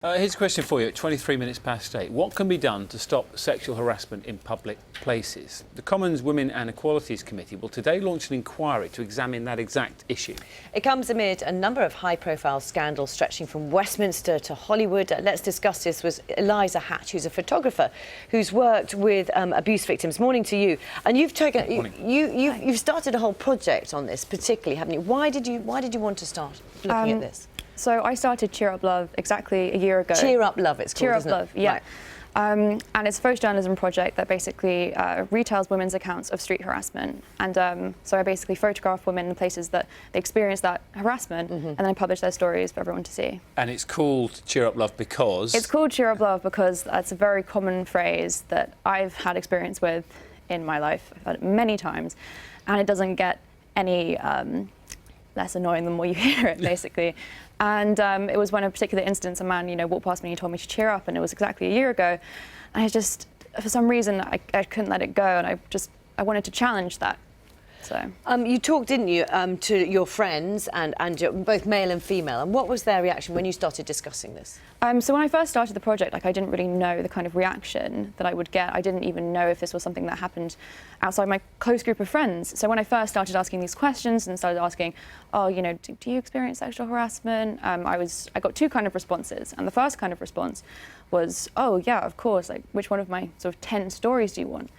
Here's a question for you at 23 minutes past 8. What can be done to stop sexual harassment in public places? The Commons Women and Equalities Committee will today launch an inquiry to examine that exact issue. It comes amid a number of high-profile scandals stretching from Westminster to Hollywood. Let's discuss this with Eliza Hatch, who's a photographer who's worked with abuse victims. Morning to you. And you've you've started a whole project on this, particularly, haven't you? Why did you want to start looking at this? So I started Cheer Up Luv exactly a year ago. Cheer Up Luv, it's called, Cheer Up isn't it? Luv, yeah. Right. And it's a photojournalism project that basically retells women's accounts of street harassment. And so I basically photograph women in places that they experience that harassment, and then I publish their stories for everyone to see. And it's called Cheer Up Luv because? It's called Cheer Up Luv because that's a very common phrase that I've had experience with in my life. I've heard it many times, and it doesn't get any less annoying the more you hear it, basically. And it was when a particular instance, a man, walked past me and he told me to cheer up, and it was exactly a year ago. And I just, for some reason, I couldn't let it go, and I wanted to challenge that. So you talked, didn't you, to your friends and both male and female, and what was their reaction when you started discussing this? So when I first started the project, I didn't really know the kind of reaction that I would get. I didn't even know if this was something that happened outside my close group of friends. So when I first started asking these questions and started asking, oh, do you experience sexual harassment? I got two kind of responses. And the first kind of response was, oh, yeah, of course, like, which one of my sort of 10 stories do you want?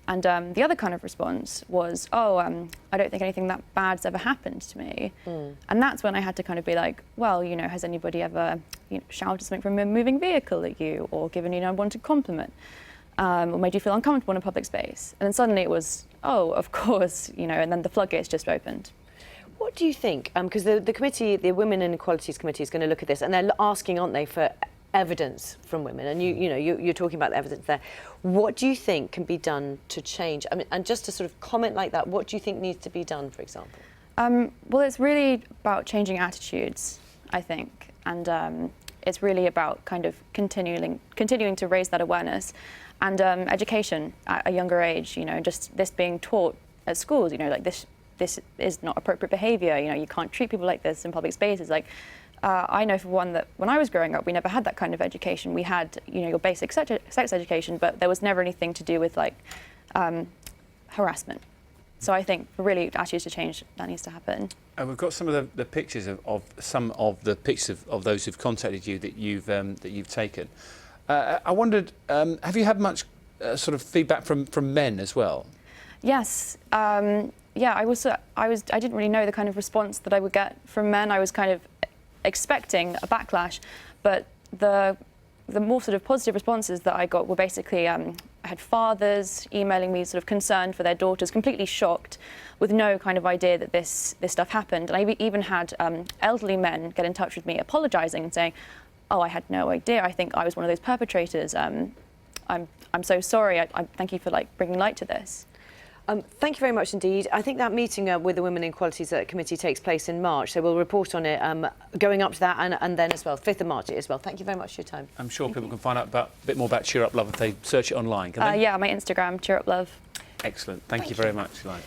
And the other kind of response was, oh, I don't think anything that bad's ever happened to me. And that's when I had to kind of be like, well, has anybody ever shouted something from a moving vehicle at you, or given you an unwanted compliment, or made you feel uncomfortable in a public space? And then suddenly it was, oh, of course, and then the floodgates just opened. What do you think? Because the committee, the Women and Equalities Committee, is going to look at this, and they're asking, aren't they, for evidence from women, and you're talking about the evidence there. What do you think can be done to change? I mean, and just to sort of comment like that, what do you think needs to be done, for example? Well, it's really about changing attitudes, I think, and it's really about kind of continuing to raise that awareness and education at a younger age. Just this being taught at schools. Like this is not appropriate behaviour. You can't treat people like this in public spaces. Like, I know for one that when I was growing up, we never had that kind of education. We had, your basic sex education, but there was never anything to do with like harassment. So I think for really attitudes to change, that needs to happen. And we've got some of the pictures of some of the pictures of those who've contacted you that you've taken. I wondered, have you had much sort of feedback from men as well? Yes. Yeah, I didn't really know the kind of response that I would get from men. I was kind of expecting a backlash, but the more sort of positive responses that I got were basically I had fathers emailing me sort of concerned for their daughters, completely shocked, with no kind of idea that this stuff happened. And I even had elderly men get in touch with me apologising and saying, oh, I had no idea, I think I was one of those perpetrators. I'm so sorry, I thank you for bringing light to this. Thank you very much indeed. I think that meeting with the Women and Equalities Committee takes place in March, so we'll report on it going up to that and then as well, 5th of March as well. Thank you very much for your time. I'm sure people can find out a bit more about Cheer Up Luv if they search it online, can they? Yeah, my Instagram, Cheer Up Luv. Excellent. Thank you very much, Eliza.